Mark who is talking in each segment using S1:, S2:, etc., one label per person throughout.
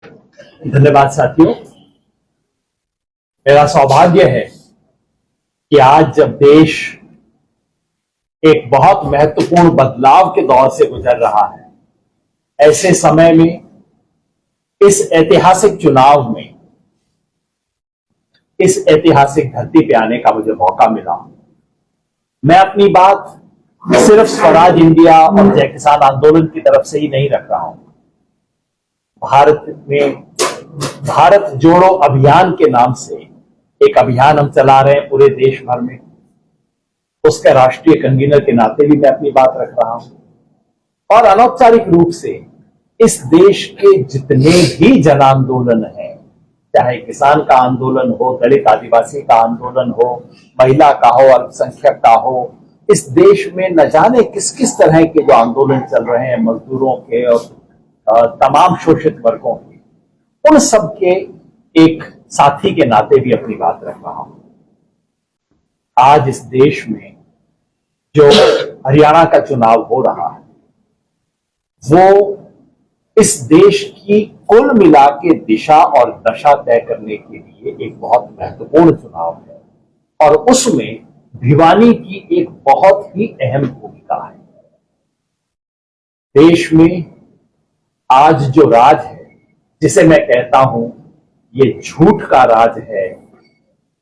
S1: धन्यवाद साथियों। मेरा सौभाग्य है कि आज जब देश एक बहुत महत्वपूर्ण बदलाव के दौर से गुजर रहा है, ऐसे समय में इस ऐतिहासिक चुनाव में इस ऐतिहासिक धरती पे आने का मुझे मौका मिला। मैं अपनी बात सिर्फ स्वराज इंडिया और जय किसान आंदोलन की तरफ से ही नहीं रख रहा हूं। भारत में भारत जोड़ो अभियान के नाम से एक अभियान हम चला रहे हैं पूरे देश भर में। उसके राष्ट्रीय कन्वीनर के नाते भी मैं अपनी बात रख रहा हूं और अनौपचारिक रूप से इस देश के जितने भी जन आंदोलन हैं, चाहे किसान का आंदोलन हो, दलित आदिवासी का आंदोलन हो, महिला का हो, अल्पसंख्यक का हो, इस देश में न जाने किस किस तरह के जो आंदोलन चल रहे हैं, मजदूरों के और तमाम शोषित वर्गों के, उन सब के एक साथी के नाते भी अपनी बात रख रहा हूं। आज इस देश में जो हरियाणा का चुनाव हो रहा है, वो इस देश की कुल मिला के दिशा और दशा तय करने के लिए एक बहुत महत्वपूर्ण चुनाव है और उसमें भिवानी की एक बहुत ही अहम भूमिका है। देश में आज जो राज है, जिसे मैं कहता हूं ये झूठ का राज है,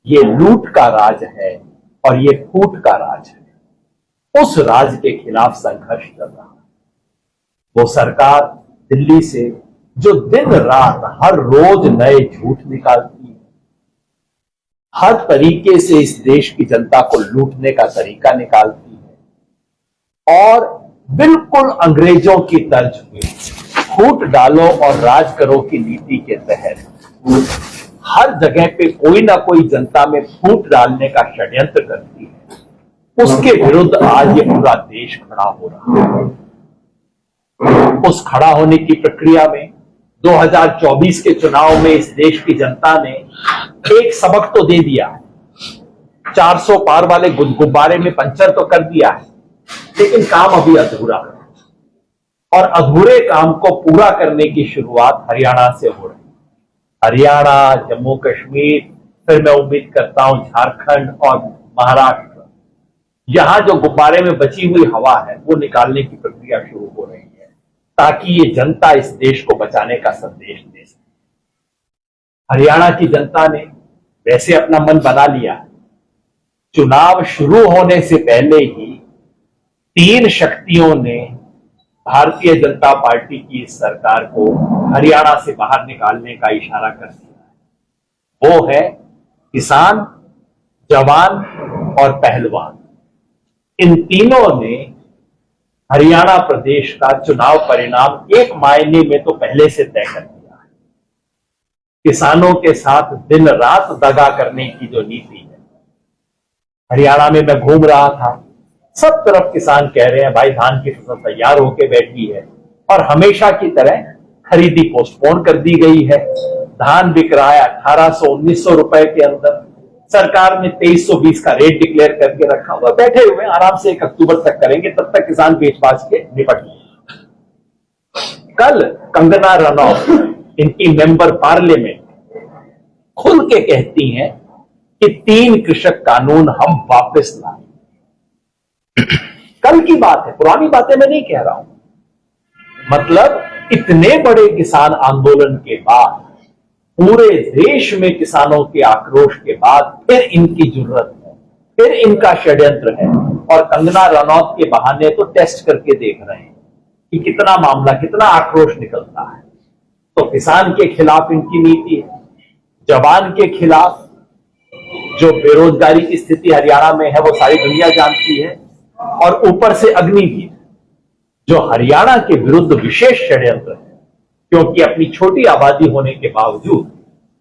S1: ये लूट का राज है और ये फूट का राज है, उस राज के खिलाफ संघर्ष चल रहा है। वो सरकार दिल्ली से जो दिन रात हर रोज नए झूठ निकालती है, हर तरीके से इस देश की जनता को लूटने का तरीका निकालती है और बिल्कुल अंग्रेजों की तर्ज में फूट डालो और राज करो की नीति के तहत हर जगह पे कोई ना कोई जनता में फूट डालने का षड्यंत्र करती है। उसके विरुद्ध आज ये पूरा देश खड़ा हो रहा है। उस खड़ा होने की प्रक्रिया में 2024 के चुनाव में इस देश की जनता ने एक सबक तो दे दिया है। 400 पार वाले गुब्बारे में पंचर तो कर दिया है, लेकिन काम अभी अधूरा है और अधूरे काम को पूरा करने की शुरुआत हरियाणा से हो रही है। हरियाणा, जम्मू कश्मीर, फिर मैं उम्मीद करता हूं झारखंड और महाराष्ट्र, यहां जो गुब्बारे में बची हुई हवा है वो निकालने की प्रक्रिया शुरू हो रही है ताकि ये जनता इस देश को बचाने का संदेश दे सके। हरियाणा की जनता ने वैसे अपना मन बना लिया है। चुनाव शुरू होने से पहले ही 3 शक्तियों ने भारतीय जनता पार्टी की इस सरकार को हरियाणा से बाहर निकालने का इशारा कर दिया है। वो है किसान, जवान और पहलवान। इन तीनों ने हरियाणा प्रदेश का चुनाव परिणाम एक मायने में तो पहले से तय कर दिया है। किसानों के साथ दिन रात दगा करने की जो नीति है, हरियाणा में मैं घूम रहा था, सब तरफ किसान कह रहे हैं भाई धान की फसल तैयार होके बैठी है और हमेशा की तरह खरीदी पोस्टपोन कर दी गई है। धान बिक रहा है 1800-1900 रुपए के अंदर। सरकार ने 2320 का रेट डिक्लेयर करके रखा हुआ, बैठे हुए आराम से 1 अक्टूबर तक करेंगे, तब तक किसान बेच बाच के निपट जाएंगे। कल कंगना रनौत, इनकी मेंबर पार्लियामेंट, खुल के कहती हैं कि 3 कृषक कानून हम वापस लाए। कल की बात है, पुरानी बातें मैं नहीं कह रहा हूं। मतलब इतने बड़े किसान आंदोलन के बाद, पूरे देश में किसानों के आक्रोश के बाद फिर इनकी जरूरत है, फिर इनका षड्यंत्र है और कंगना रनौत के बहाने तो टेस्ट करके देख रहे हैं कि कितना मामला, कितना आक्रोश निकलता है। तो किसान के खिलाफ इनकी नीति है, जवान के खिलाफ जो बेरोजगारी की स्थिति हरियाणा में है वो सारी दुनिया जानती है, और ऊपर से अग्निवीर जो हरियाणा के विरुद्ध विशेष षड्यंत्र है, क्योंकि अपनी छोटी आबादी होने के बावजूद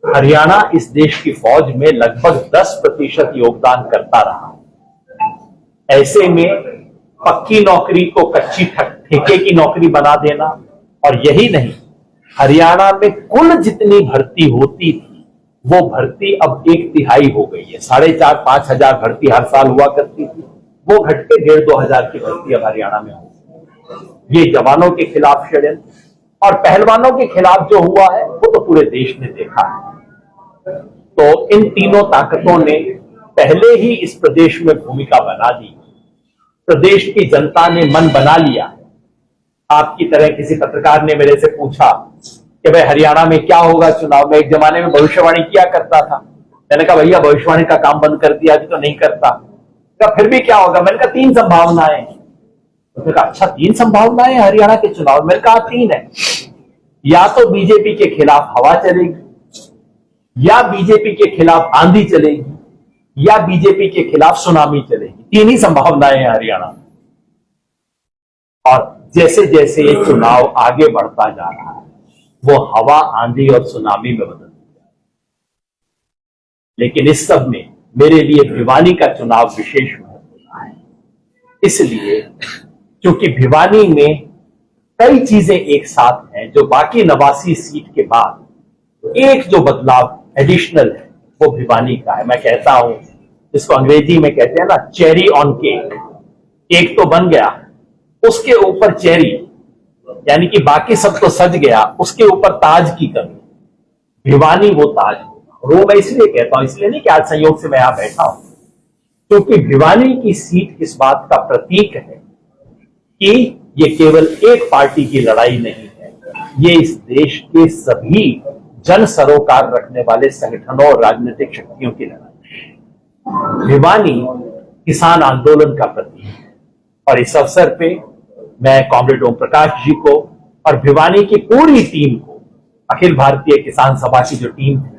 S1: हरियाणा इस देश की फौज में लगभग 10% योगदान करता रहा। ऐसे में पक्की नौकरी को कच्ची ठेके की नौकरी बना देना, और यही नहीं, हरियाणा में कुल जितनी भर्ती होती थी वो भर्ती अब 1/3 हो गई है। 4,500-5 हजार भर्ती हर साल हुआ करती थी, वो घट के 1,500-2 हजार की भर्ती अब हरियाणा में हो। ये जवानों के खिलाफ षड्यंत्र, और पहलवानों के खिलाफ जो हुआ है वो तो पूरे देश ने देखा है। तो इन तीनों ताकतों ने पहले ही इस प्रदेश में भूमिका बना दी। प्रदेश की जनता ने मन बना लिया। आपकी तरह किसी पत्रकार ने मेरे से पूछा कि भाई हरियाणा में क्या होगा चुनाव में, एक जमाने में भविष्यवाणी किया करता था। मैंने कहा भैया भविष्यवाणी का काम बंद कर दिया, अभी तो नहीं करता। कहा फिर भी क्या होगा? मैंने कहा 3 संभावनाएं। उसने कहा अच्छा 3 संभावनाएं हरियाणा के चुनाव? मैंने कहा 3 है। या तो बीजेपी के खिलाफ हवा चलेगी, या बीजेपी के खिलाफ आंधी चलेगी, या बीजेपी के खिलाफ सुनामी चलेगी। 3 ही संभावनाएं हैं हरियाणा। और जैसे जैसे ये चुनाव आगे बढ़ता जा रहा है वो हवा, आंधी और सुनामी में बदल गया। लेकिन इस सब में मेरे लिए भिवानी का चुनाव विशेष महत्व है। इसलिए क्योंकि भिवानी में कई चीजें एक साथ हैं जो बाकी 89 सीट के बाद एक जो बदलाव एडिशनल है वो भिवानी का है। मैं कहता हूं, जिसको अंग्रेजी में कहते हैं ना चेरी ऑन केक। केक तो बन गया, उसके ऊपर चेरी, यानी कि बाकी सब तो सज गया, उसके ऊपर ताज की कमी। भिवानी वो ताज होगा। वो मैं इसलिए कहता हूं, इसलिए नहीं कि आज संयोग से मैं यहां बैठा हूं, क्योंकि भिवानी की सीट इस बात का प्रतीक है कि ये केवल एक पार्टी की लड़ाई नहीं है, ये इस देश के सभी जन सरोकार रखने वाले संगठनों और राजनीतिक शक्तियों की लड़ाई है। भिवानी किसान आंदोलन का प्रतीक है। और इस अवसर पे मैं कॉमरेड ओम प्रकाश जी को और भिवानी की पूरी टीम को, अखिल भारतीय किसान सभा की जो टीम थी,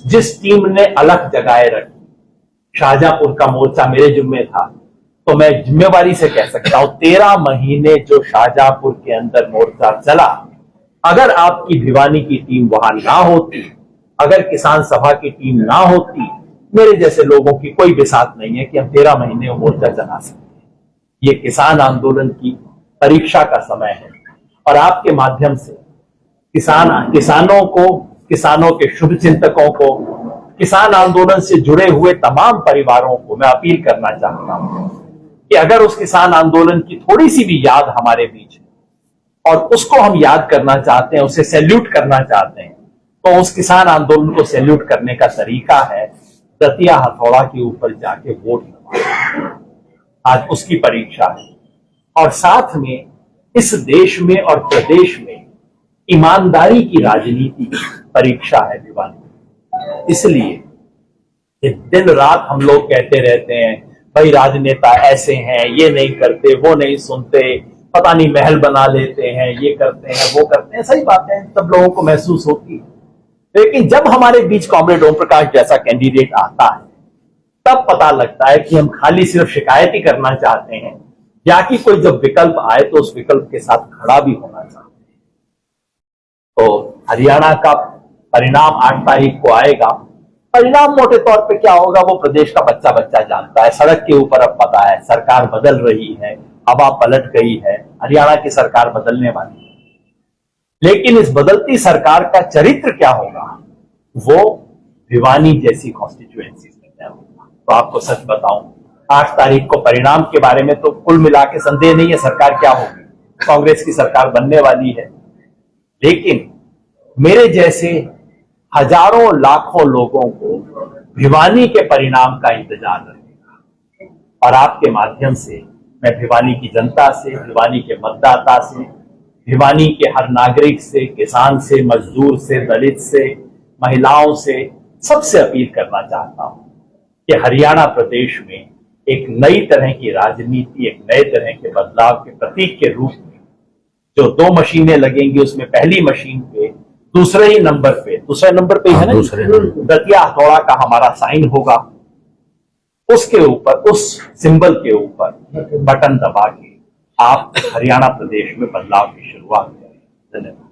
S1: जिस टीम ने अलग जगह रखी, शाहजहांपुर का मोर्चा मेरे जिम्मे था, तो मैं जिम्मेवारी से कह सकता हूं 13 महीने जो शाहजहांपुर के अंदर मोर्चा चला, अगर आपकी भिवानी की टीम वहां ना होती, अगर किसान सभा की टीम ना होती, मेरे जैसे लोगों की कोई बिसात नहीं है कि हम 13 महीने मोर्चा चला सकते। ये किसान आंदोलन की परीक्षा का समय है और आपके माध्यम से किसानों को, किसानों के शुभ चिंतकों को, किसान आंदोलन से जुड़े हुए तमाम परिवारों को मैं अपील करना चाहता हूं कि अगर उस किसान आंदोलन की थोड़ी सी भी याद हमारे बीच है और उसको हम याद करना चाहते हैं, उसे सैल्यूट करना चाहते हैं, तो उस किसान आंदोलन को सैल्यूट करने का तरीका है दतिया हथौड़ा के ऊपर जाके वोट करना। आज उसकी परीक्षा है। और साथ में इस देश में और प्रदेश में ईमानदारी की राजनीति की परीक्षा है भिवानी। इसलिए दिन रात हम लोग कहते रहते हैं भाई राजनेता ऐसे हैं, ये नहीं करते, वो नहीं सुनते, पता नहीं महल बना लेते हैं, ये करते हैं, वो करते हैं। सही बात है, सब लोगों को महसूस होती है। लेकिन जब हमारे बीच कॉमरेड ओम प्रकाश जैसा कैंडिडेट आता है तब पता लगता है कि हम खाली सिर्फ शिकायत ही करना चाहते हैं या कि कोई जब विकल्प आए तो उस विकल्प के साथ खड़ा भी होना चाहते हैं। तो हरियाणा का परिणाम 8 तारीख को आएगा। परिणाम मोटे तौर पे क्या होगा वो प्रदेश का बच्चा बच्चा जानता है। सड़क के ऊपर अब पता है, सरकार बदल रही है, हवा पलट गई है, हरियाणा की सरकार बदलने वाली है। लेकिन इस बदलती सरकार का चरित्र क्या होगा वो भिवानी जैसी कॉन्स्टिट्यूएंसी में तय होगा। तो आपको सच बताऊं, 8 तारीख को परिणाम के बारे में तो कुल मिला के संदेह नहीं है सरकार क्या होगी, कांग्रेस की सरकार बनने वाली है। लेकिन मेरे जैसे हजारों लाखों लोगों को भिवानी के परिणाम का इंतजार रहेगा। और आपके माध्यम से मैं भिवानी की जनता से, भिवानी के मतदाता से, भिवानी के हर नागरिक से, किसान से, मजदूर से, दलित से, महिलाओं से, सबसे अपील करना चाहता हूं कि हरियाणा प्रदेश में एक नई तरह की राजनीति, एक नए तरह के बदलाव के प्रतीक के रूप में जो 2 मशीनें लगेंगी, उसमें पहली मशीन पे दूसरे नंबर पे है ना, दतिया हथौड़ा का हमारा साइन होगा। उसके ऊपर, उस सिंबल के ऊपर बटन दबा के आप हरियाणा प्रदेश में बदलाव की शुरुआत करें। धन्यवाद।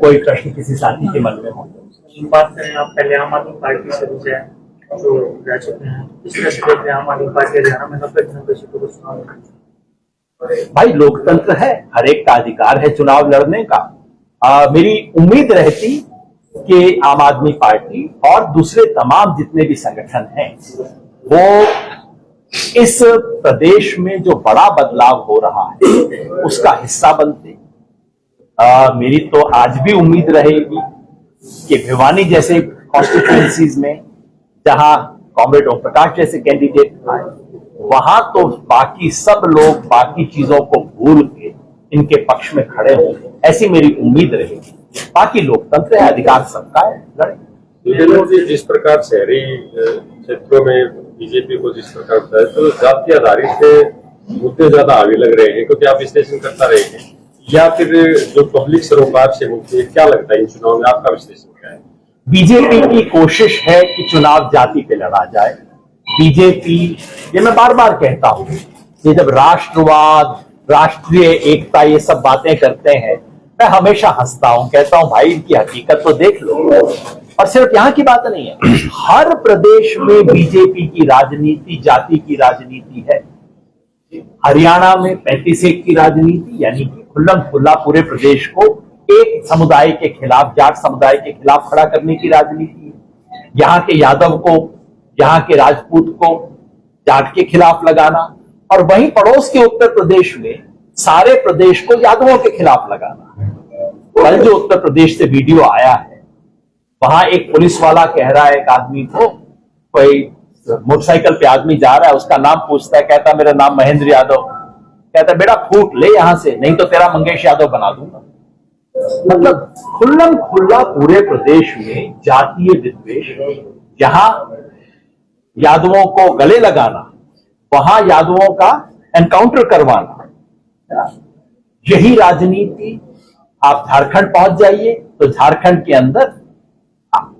S1: कोई प्रश्न किसी साथी के मन में हो?
S2: बात करें, आप पहले आम आदमी पार्टी से जो रह चुके हैं, इस तरह से देख रहे हैं आम आदमी पार्टी हरियाणा में 90 सीटों को चुनाव।
S1: भाई लोकतंत्र है, हर एक का अधिकार है चुनाव लड़ने का। मेरी उम्मीद रहती कि आम आदमी पार्टी और दूसरे तमाम जितने भी संगठन हैं वो इस प्रदेश में जो बड़ा बदलाव हो रहा है उसका हिस्सा बनते। मेरी तो आज भी उम्मीद रहेगी कि भिवानी जैसे कॉन्स्टिट्यूएंसीज में जहां कॉमरेड ओम प्रकाश जैसे कैंडिडेट आए, वहां तो बाकी सब लोग बाकी चीजों को भूल के इनके पक्ष में खड़े होंगे, ऐसी मेरी उम्मीद रहेगी। बाकी लोकतंत्र है, अधिकार सबका है, लड़े।
S3: जिस प्रकार शहरी क्षेत्रों में बीजेपी को जिस प्रकार होता है, तो जाति आधारित मुद्दे ज्यादा आगे लग रहे हैं, क्योंकि आप विश्लेषण करता रहे हैं, या फिर जो पब्लिक सरोकार से मुद्दे, क्या लगता है इन चुनाव में आपका विश्लेषण क्या है?
S1: बीजेपी की कोशिश है कि चुनाव जाति पे लड़ा जाए। बीजेपी, ये मैं बार बार कहता हूं, ये जब राष्ट्रवाद, राष्ट्रीय एकता, ये सब बातें करते हैं, मैं हमेशा हंसता हूं, कहता हूं भाई इनकी हकीकत तो देख लो। और सिर्फ यहां की बात नहीं है, हर प्रदेश में बीजेपी की राजनीति जाति की राजनीति है। हरियाणा में 35-1 की राजनीति, यानी कि खुल्लम खुल्ला पूरे प्रदेश को एक समुदाय के खिलाफ, जाट समुदाय के खिलाफ खड़ा करने की राजनीति है। यहाँ के यादव को, यहाँ के राजपूत को जाट के खिलाफ लगाना, और वहीं पड़ोस के उत्तर प्रदेश में सारे प्रदेश को यादवों के खिलाफ लगाना। कल जो उत्तर प्रदेश से वीडियो आया है, वहां एक पुलिस वाला कह रहा है एक आदमी को, कोई मोटरसाइकिल पे आदमी जा रहा है, उसका नाम पूछता है, कहता मेरा नाम महेंद्र यादव, कहता बेटा फूट ले यहां से, नहीं तो तेरा मंगेश यादव बना दूंगा। मतलब खुल्लम खुल्ला पूरे प्रदेश में जातीय विद्वेष, जहां यादवों को गले लगाना, वहां यादवों का एनकाउंटर करवाना, यही राजनीति। आप झारखंड पहुंच जाइए तो झारखंड के अंदर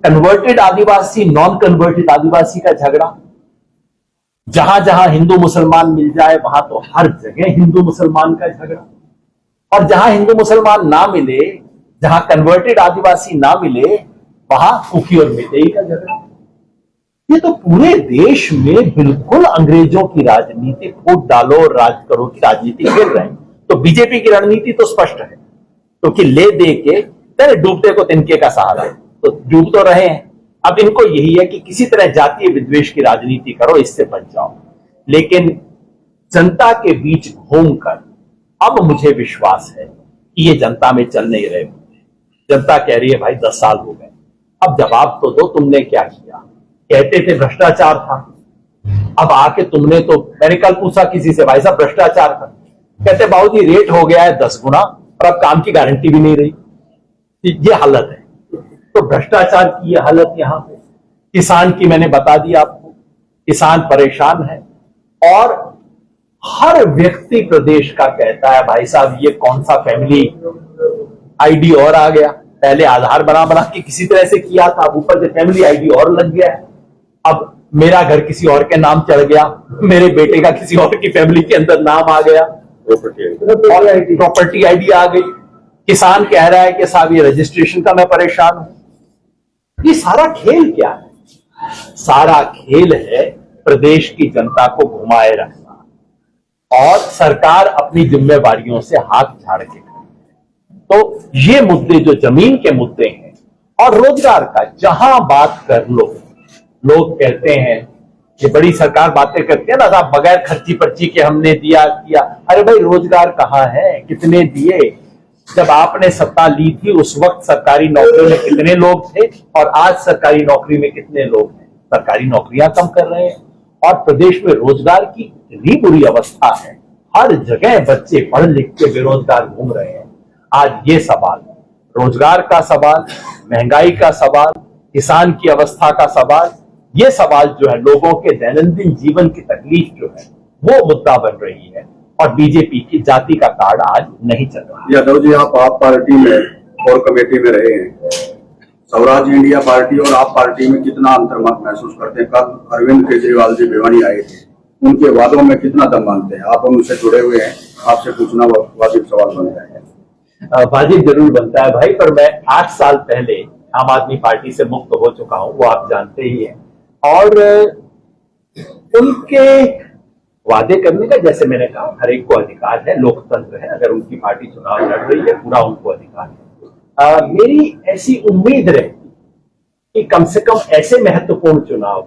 S1: कन्वर्टेड आदिवासी, नॉन कन्वर्टेड आदिवासी का झगड़ा, जहां जहां हिंदू मुसलमान मिल जाए वहां तो हर जगह हिंदू मुसलमान का झगड़ा, और जहां हिंदू मुसलमान ना मिले, जहां कन्वर्टेड आदिवासी ना मिले, वहां कुकी और मेतेई का झगड़ा। ये तो पूरे देश में बिल्कुल अंग्रेजों की राजनीति, फूट डालो और राज करो की राजनीति खेल रहे हैं। तो बीजेपी की रणनीति तो स्पष्ट है, क्योंकि ले दे के डूबते को तिनके का सहारा, तो डूब तो रहे हैं। अब इनको यही है कि किसी तरह जातीय विद्वेष की राजनीति करो, इससे बच जाओ। लेकिन जनता के बीच घूमकर अब मुझे विश्वास है कि ये जनता में चल नहीं रहे। जनता कह रही है भाई 10 साल हो गए, अब जवाब तो दो, तुमने क्या किया। कहते थे भ्रष्टाचार था, अब आके तुमने तो, मैंने कल पूछा किसी से, भाई साहब भ्रष्टाचार था, कहते बाबूजी रेट हो गया है 10 गुना और अब काम की गारंटी भी नहीं रही। ये हालत है। तो भ्रष्टाचार की ये हालत यहां पे। किसान की मैंने बता दिया आपको, किसान परेशान है, और हर व्यक्ति प्रदेश का कहता है भाई साहब ये कौन सा फैमिली आईडी और आ गया, पहले आधार बना बना के किसी तरह से किया था, ऊपर से फैमिली आईडी और लग गया है, अब मेरा घर किसी और के नाम चढ़ गया, मेरे बेटे का किसी और की फैमिली के अंदर नाम आ गया, प्रॉपर्टी आईडी आ गई। किसान कह रहा है कि साहब ये रजिस्ट्रेशन का मैं परेशान हूं। ये सारा खेल क्या है? सारा खेल है प्रदेश की जनता को घुमाए रखना, और सरकार अपनी जिम्मेवारियों से हाथ झाड़ के। तो ये मुद्दे जो जमीन के मुद्दे हैं, और रोजगार का जहां बात कर लो, लोग कहते हैं ये बड़ी सरकार बातें करती है ना, साहब बगैर खर्ची पर्ची के हमने दिया किया। अरे भाई रोजगार कहाँ है, कितने दिए? जब आपने सत्ता ली थी उस वक्त सरकारी नौकरी में कितने लोग थे, और आज सरकारी नौकरी में कितने लोग हैं? सरकारी नौकरियां कम कर रहे हैं, और प्रदेश में रोजगार की इतनी बुरी अवस्था है, हर जगह बच्चे पढ़ लिख के बेरोजगार घूम रहे हैं। आज ये सवाल, रोजगार का सवाल, महंगाई का सवाल, किसान की अवस्था का सवाल, ये सवाल जो है लोगों के दैनंदिन जीवन की तकलीफ जो है वो मुद्दा बन रही है, और बीजेपी की जाति का कार्ड आज नहीं चल रहा।
S4: यादव जी, आप पार्टी में कोर कमेटी में रहे हैं, स्वराज इंडिया पार्टी और आप पार्टी में कितना अंतर महसूस करते हैं? कल अरविंद केजरीवाल जी भिवानी आए थे, उनके वादों में कितना दम मानते हैं? आप उनसे जुड़े हुए हैं, आपसे पूछना वाजिब सवाल बनता है।
S1: वाजिब जरूर बनता है भाई, पर मैं 8 साल पहले आम आदमी पार्टी से मुक्त हो चुका हूं, वो आप जानते ही हैं। और उनके वादे करने का, जैसे मैंने कहा, हर एक को अधिकार है, लोकतंत्र है, अगर उनकी पार्टी चुनाव लड़ रही है पूरा उनको अधिकार है। मेरी ऐसी उम्मीद रहती कि कम से कम ऐसे महत्वपूर्ण चुनाव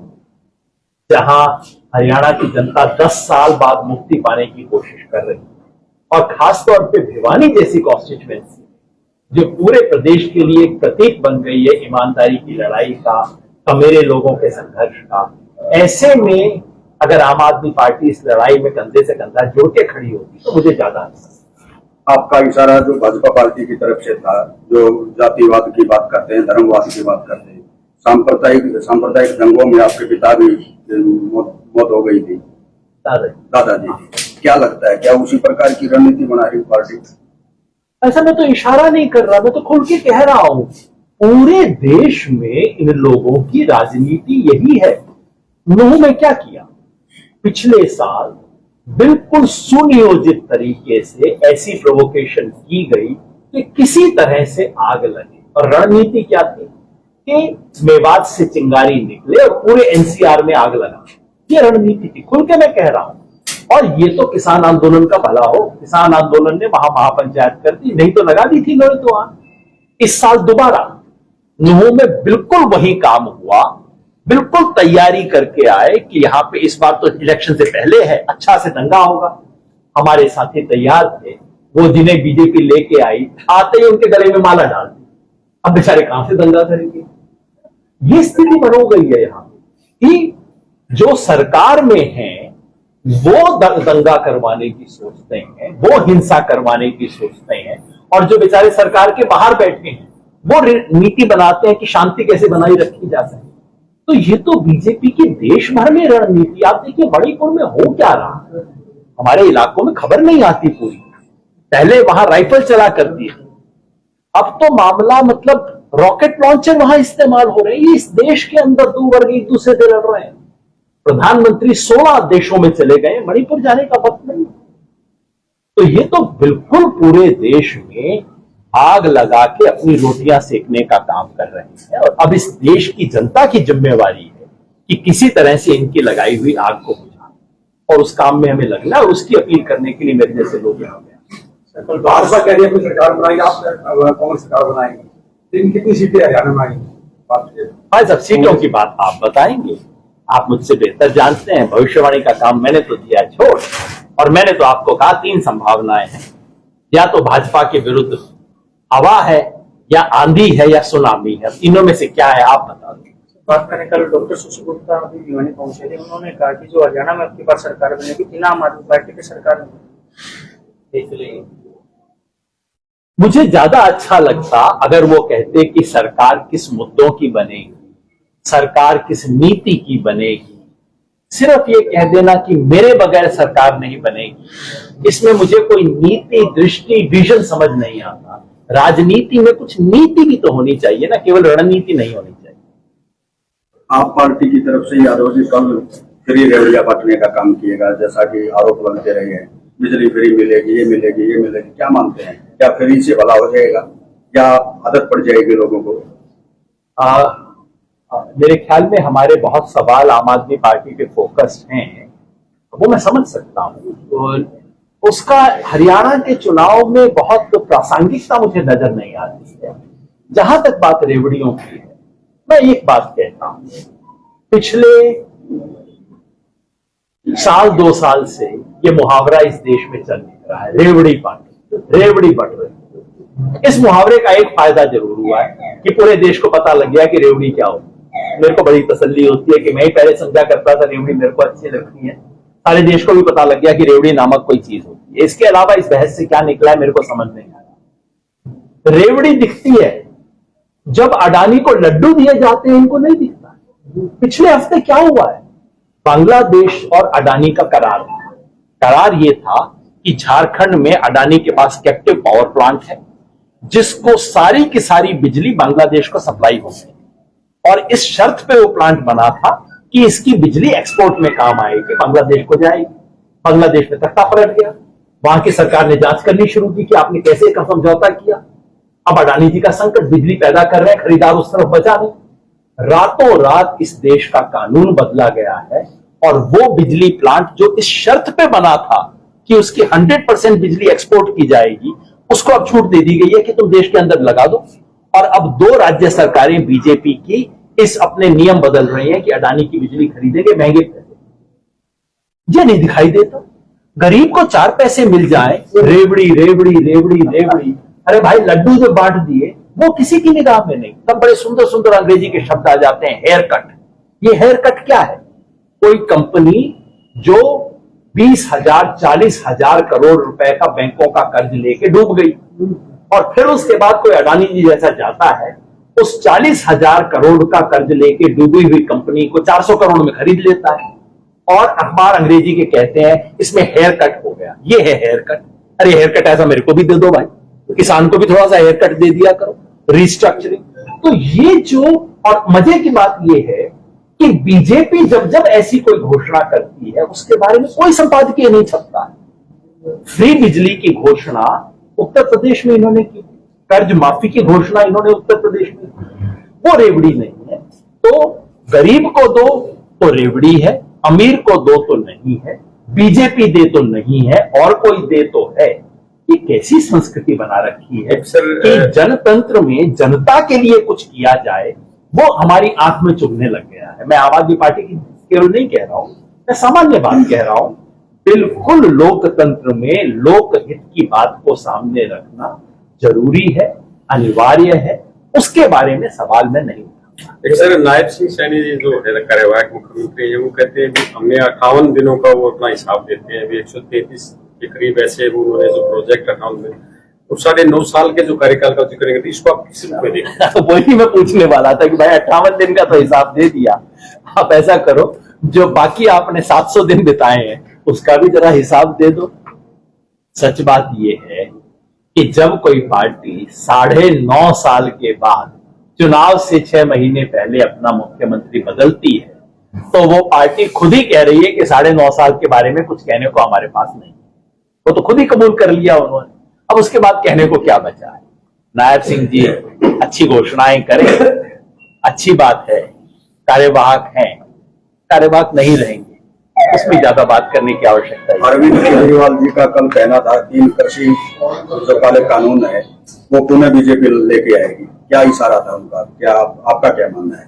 S1: जहां हरियाणा की जनता 10 साल बाद मुक्ति पाने की कोशिश कर रही है, और खासतौर पे भिवानी जैसी कॉन्स्टिट्यूएंसी जो पूरे प्रदेश के लिए एक प्रतीक बन गई है ईमानदारी की लड़ाई का मेरे लोगों के संघर्ष का, ऐसे में अगर आम आदमी पार्टी इस लड़ाई में कंधे से कंधा जोड़ के खड़ी होती तो मुझे ज्यादा अच्छा।
S4: आपका इशारा जो भाजपा पार्टी की तरफ से था, जो जातिवाद की बात करते हैं, धर्मवाद की बात करते हैं, सांप्रदायिक दंगों में आपके पिता भी मौत हो गई थी, दादाजी की। क्या लगता है, क्या उसी प्रकार की रणनीति बना रही पार्टी?
S1: ऐसा मैं तो इशारा नहीं कर रहा, मैं तो खुल के कह रहा हूं, पूरे देश में इन लोगों की राजनीति यही है। नूह में क्या किया, पिछले साल बिल्कुल सुनियोजित तरीके से ऐसी प्रोवोकेशन की गई कि किसी तरह से आग लगे, और रणनीति क्या थी कि मेवात से चिंगारी निकले और पूरे एनसीआर में आग लगा। ये रणनीति थी, खुल के मैं कह रहा हूं। और ये तो किसान आंदोलन का भला हो, किसान आंदोलन ने वहां महापंचायत कर दी, नहीं तो लगा दी थी लोहे तो वहां। इस साल दोबारा नूह में बिल्कुल वही काम हुआ, बिल्कुल तैयारी करके आए कि यहां पे इस बार तो इलेक्शन से पहले है, अच्छा से दंगा होगा। हमारे साथी तैयार थे, वो जिन्हें बीजेपी लेके आई, आते ही उनके गले में माला डाल दी। अब बेचारे कहां से दंगा करेंगे? ये स्थिति बन गई है यहां कि जो सरकार में है वो दंगा करवाने की सोचते हैं, वो हिंसा करवाने की सोचते हैं, और जो बेचारे सरकार के बाहर बैठे हैं वो नीति बनाते हैं कि शांति कैसे बनाई रखी जा सके। तो ये तो बीजेपी की देश भर में रणनीति। आप देखिए मणिपुर में हो क्या रहा है, हमारे इलाकों में खबर नहीं आती पूरी, पहले वहां राइफल चला करती है, अब तो मामला मतलब रॉकेट लॉन्चर वहां इस्तेमाल हो रहे हैं। इस देश के अंदर दो वर्ग एक दूसरे से लड़ रहे हैं। प्रधानमंत्री 16 देशों में चले गए, मणिपुर जाने का वक्त नहीं। तो ये तो बिल्कुल पूरे देश में आग लगा के अपनी रोटियां सेकने का काम कर रहे हैं, और अब इस देश की जनता की जिम्मेवारी है कि किसी तरह से इनकी लगाई हुई आग को बुझाना, और उस काम में हमें लगना है। उसकी अपील करने के लिए मेरे जैसे लोग यहाँ पे
S5: भाजपा कह रही है अपनी सरकार बनाएगी, आप कांग्रेस सरकार बनाएंगे, इन कितनी सीटें हरियाणा में आएंगी?
S1: हाँ सब सीटों की बात आप बताएंगे, आप मुझसे बेहतर जानते हैं। भविष्यवाणी का काम मैंने तो दिया छोड़, और मैंने तो आपको कहा 3 संभावनाएं हैं, या तो भाजपा के विरुद्ध हवा है, या आंधी है, या सुनामी है। तीनों में से क्या है आप बता दो।
S2: बात मैंने कल डॉक्टर सुशील गुप्ता अभी भिवानी पहुंचे थे, उन्होंने कहा कि जो हरियाणा में आपकी बार सरकार बनेगी बिना आम आदमी पार्टी की सरकार में।
S1: इसलिए मुझे ज्यादा अच्छा लगता अगर वो कहते कि सरकार किस मुद्दों की बनेगी, सरकार किस नीति की बनेगी। सिर्फ ये कह देना कि मेरे बगैर सरकार नहीं बनेगी, इसमें मुझे कोई नीति, दृष्टि, विजन समझ नहीं आता। राजनीति में कुछ नीति भी तो होनी चाहिए ना, केवल रणनीति नहीं होनी चाहिए।
S4: आप पार्टी की तरफ से यादव जी कल फ्री रेवड़िया बांटने का काम किएगा, जैसा कि आरोप लगते रहे हैं, बिजली फ्री मिलेगी, ये मिलेगी, ये मिलेगी। क्या मानते हैं, क्या फ्री से भला हो जाएगा या आदत पड़ जाएगी लोगों को?
S1: मेरे ख्याल में हमारे बहुत सवाल आम आदमी पार्टी पे फोकस्ड हैं, वो मैं समझ सकता हूँ। तो उसका हरियाणा के चुनाव में बहुत प्रासंगिकता मुझे नजर नहीं आती है। जहां तक बात रेवड़ियों की है, मैं एक बात कहता हूं, पिछले 1-2 साल से ये मुहावरा इस देश में चल रहा है, रेवड़ी बट रही। इस मुहावरे का एक फायदा जरूर हुआ है कि पूरे देश को पता लग गया कि रेवड़ी क्या होती है। मेरे को बड़ी तसल्ली होती है कि मैं ही पहले समझा करता था रेवड़ी मेरे को अच्छी लगती है, सारे देश को भी पता लग गया कि रेवड़ी नामक कोई चीज होती है। इसके अलावा इस बहस से क्या निकला है मेरे को समझ नहीं आया। रेवड़ी दिखती है जब अडानी को लड्डू दिए जाते हैं, इनको नहीं दिखता। पिछले हफ्ते क्या हुआ है, बांग्लादेश और अडानी का करार था। करार यह था कि झारखंड में अडानी के पास कैप्टिव पावर प्लांट है, जिसको सारी की सारी बिजली बांग्लादेश को सप्लाई होगी, और इस शर्त पे वो प्लांट बना था कि इसकी बिजली एक्सपोर्ट में काम आएगी, बांग्लादेश को जाएगी। बांग्लादेश में तख्ता पलट गया, वहां की सरकार ने जांच करनी शुरू की कि आपने कैसे का समझौता किया। अब अडानी जी का संकट, बिजली पैदा कर रहे हैं, खरीदार उस तरफ बचा नहीं। रातों रात इस देश का कानून बदला गया है, और वो बिजली प्लांट जो इस शर्त पे बना था कि उसकी 100% बिजली एक्सपोर्ट की जाएगी, उसको अब छूट दे दी गई है कि तुम देश के अंदर लगा दो। और अब 2 राज्य सरकारें बीजेपी की इस अपने नियम बदल रही हैं कि अडानी की बिजली खरीदेंगे महंगे ये नहीं दिखाई देता। गरीब को 4 पैसे मिल जाए, रेवड़ी रेवड़ी रेवड़ी रेवड़ी, अरे भाई लड्डू जो बांट दिए वो किसी की निगाह में नहीं। तब बड़े सुंदर सुंदर अंग्रेजी के शब्द आ जाते हैं, हेयर कट। ये हेयर कट क्या है? कोई कंपनी जो 20,000 40,000 करोड़ रुपए का बैंकों का कर्ज लेके डूब गई, और फिर उसके बाद कोई अडानी जी जैसा जाता है, उस 40,000 करोड़ का कर्ज लेके डूबी हुई कंपनी को 400 करोड़ में खरीद लेता है, और अखबार अंग्रेजी के कहते हैं इसमें हेयर कट हो गया। ये है हेयर कट। अरे हेयर कट ऐसा मेरे को भी दे दो भाई, तो किसान को भी थोड़ा सा हेयर कट दे दिया करो, रिस्ट्रक्चरिंग। तो ये जो, और मजे की बात ये है कि बीजेपी जब जब ऐसी कोई घोषणा करती है उसके बारे में कोई संपादकीय नहीं छपता है। फ्री बिजली की घोषणा उत्तर प्रदेश में इन्होंने की, कर्ज माफी की घोषणा इन्होंने उत्तर प्रदेश में की, वो रेवड़ी नहीं है। तो गरीब को दो तो रेवड़ी है, अमीर को दो तो नहीं है, बीजेपी दे तो नहीं है, और कोई दे तो है। ये कैसी संस्कृति बना रखी है कि जनतंत्र में जनता के लिए कुछ किया जाए, वो हमारी आंख में चुभने लग गया है। मैं आम आदमी पार्टी की केवल नहीं कह रहा हूं, मैं सामान्य बात कह रहा हूं। बिल्कुल लोकतंत्र में लोकहित की बात को सामने रखना जरूरी है, अनिवार्य है, उसके बारे में सवाल में नहीं।
S3: एक सर नायब सिंह सैनी जी जो है कार्यवाहक मुख्यमंत्री है, वो कहते हैं कि हमने 58 दिनों का वो अपना हिसाब देते हैं, अभी 133 के करीब ऐसे वो उन्होंने जो प्रोजेक्ट अकाउंट में, और 9.5 साल के जो कार्यकाल का जिक्र करेंगे, इसको आप किस रूप में देखते?
S1: वही मैं पूछने वाला था कि भाई 58 दिन का तो हिसाब दे दिया, आप ऐसा करो जो बाकी आपने 700 दिन बिताए हैं उसका भी जरा हिसाब दे दो। सच बात यह है कि जब कोई पार्टी 9.5 साल के बाद चुनाव से 6 महीने पहले अपना मुख्यमंत्री बदलती है, तो वो पार्टी खुद ही कह रही है कि 9.5 साल के बारे में कुछ कहने को हमारे पास नहीं। वो तो खुद ही कबूल कर लिया उन्होंने, अब उसके बाद कहने को क्या बचा है? नायब सिंह जी अच्छी घोषणाएं करें, अच्छी बात है, कार्यवाहक हैं, कार्यवाहक नहीं रहेंगे, उसमें ज्यादा बात करने की आवश्यकता है।
S4: अरविंद केजरीवाल जी का कल कहना था 3 कृषि जो काले कानून है वो पुनः बीजेपी लेके आएगी, क्या इशारा था उनका? क्या आपका क्या मानना है?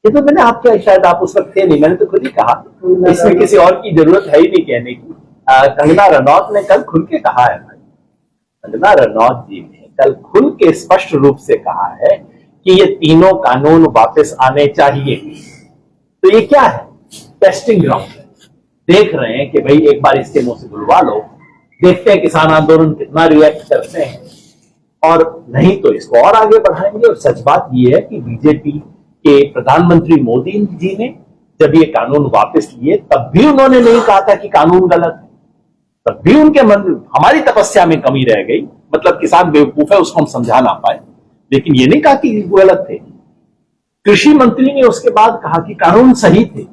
S1: ये तो मैंने आपके, शायद आप उस वक्त थे नहीं, मैंने तो खुद ही कहा, इसमें किसी और की जरूरत है ही नहीं कहने की। कंगना रनौत ने कल खुल के कहा है भाई, कंगना रनौत जी ने कल खुल के स्पष्ट रूप से कहा है कि ये तीनों कानून वापस आने चाहिए। तो ये क्या है? टेस्टिंग ग्राउंड है। देख रहे हैं कि भाई एक बार इसके मुंह से बुलवा लो, देखते हैं किसान आंदोलन कितना रिएक्ट करते हैं, और नहीं तो इसको और आगे बढ़ाएंगे। और सच बात यह है कि बीजेपी के प्रधानमंत्री मोदी जी ने जब ये कानून वापस लिए तब भी उन्होंने नहीं कहा था कि कानून गलत है, तब भी उनके मन, हमारी तपस्या में कमी रह गई, मतलब किसान बेवकूफ है उसको हम समझा ना पाए, लेकिन ये नहीं कहा कि गलत थे। कृषि मंत्री ने उसके बाद कहा कि कानून सही थे,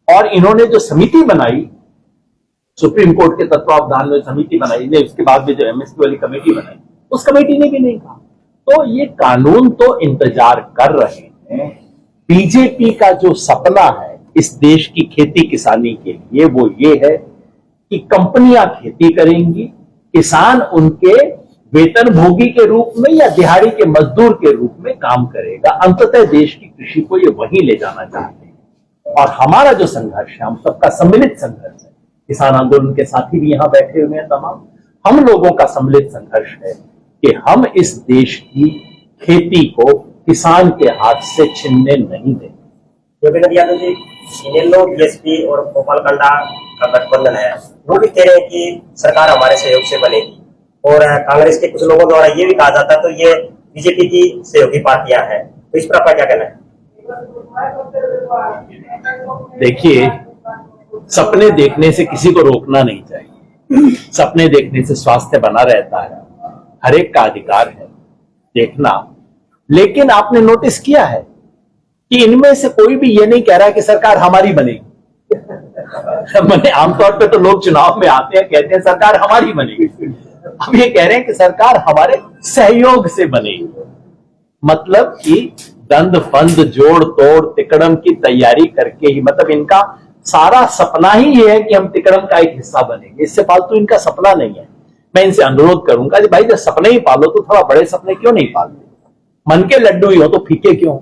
S1: और इन्होंने जो समिति बनाई, सुप्रीम कोर्ट के तत्वावधान में समिति बनाई ने, उसके बाद में जो एमएसपी वाली कमेटी बनाई, उस कमेटी ने भी नहीं कहा। तो ये कानून तो इंतजार कर रहे हैं। बीजेपी का जो सपना है इस देश की खेती किसानी के लिए, वो ये है कि कंपनियां खेती करेंगी, किसान उनके वेतन भोगी के रूप में या दिहाड़ी के मजदूर के रूप में काम करेगा। अंततः देश की कृषि को ये वहीं ले जाना चाहते हैं, और हमारा जो संघर्ष है, हम सबका सम्मिलित संघर्ष है, किसान आंदोलन के साथी भी यहां बैठे हुए हैं तमाम, हम लोगों का सम्मिलित संघर्ष है कि हम इस देश की खेती को किसान के हाथ से छीनने नहीं देंगे।
S6: योगेंद्र यादव जी, इनेलो, बीएसपी और गोपाल कांडा का गठबंधन है, वो भी कह रहे हैं कि सरकार हमारे सहयोग से बनेगी, और कांग्रेस के कुछ लोगों द्वारा ये भी कहा जाता है तो ये बीजेपी की सहयोगी पार्टियां हैं, तो इस पर आपका क्या कहना है?
S1: देखिए, सपने देखने से किसी को रोकना नहीं चाहिए। सपने देखने से स्वास्थ्य बना रहता है, हर एक का अधिकार है देखना। लेकिन आपने नोटिस किया है कि इनमें से कोई भी ये नहीं कह रहा है कि सरकार हमारी बनेगी। मैंने आमतौर पे तो लोग चुनाव में आते हैं, कहते हैं सरकार हमारी बनेगी, अब ये कह रहे हैं कि सरकार हमारे सहयोग से बनेगी। मतलब कि दंड फंद जोड़ तोड़ तिकड़म की तैयारी करके ही, मतलब इनका सारा सपना ही ये है कि हम तिकड़म का एक हिस्सा बनेंगे, इससे फालतू इनका सपना नहीं है। मैं इनसे अनुरोध करूंगा कि भाई जब सपने ही पालो तो थोड़ा बड़े सपने क्यों नहीं पालते? मन के लड्डू ही हो तो फीके क्यों?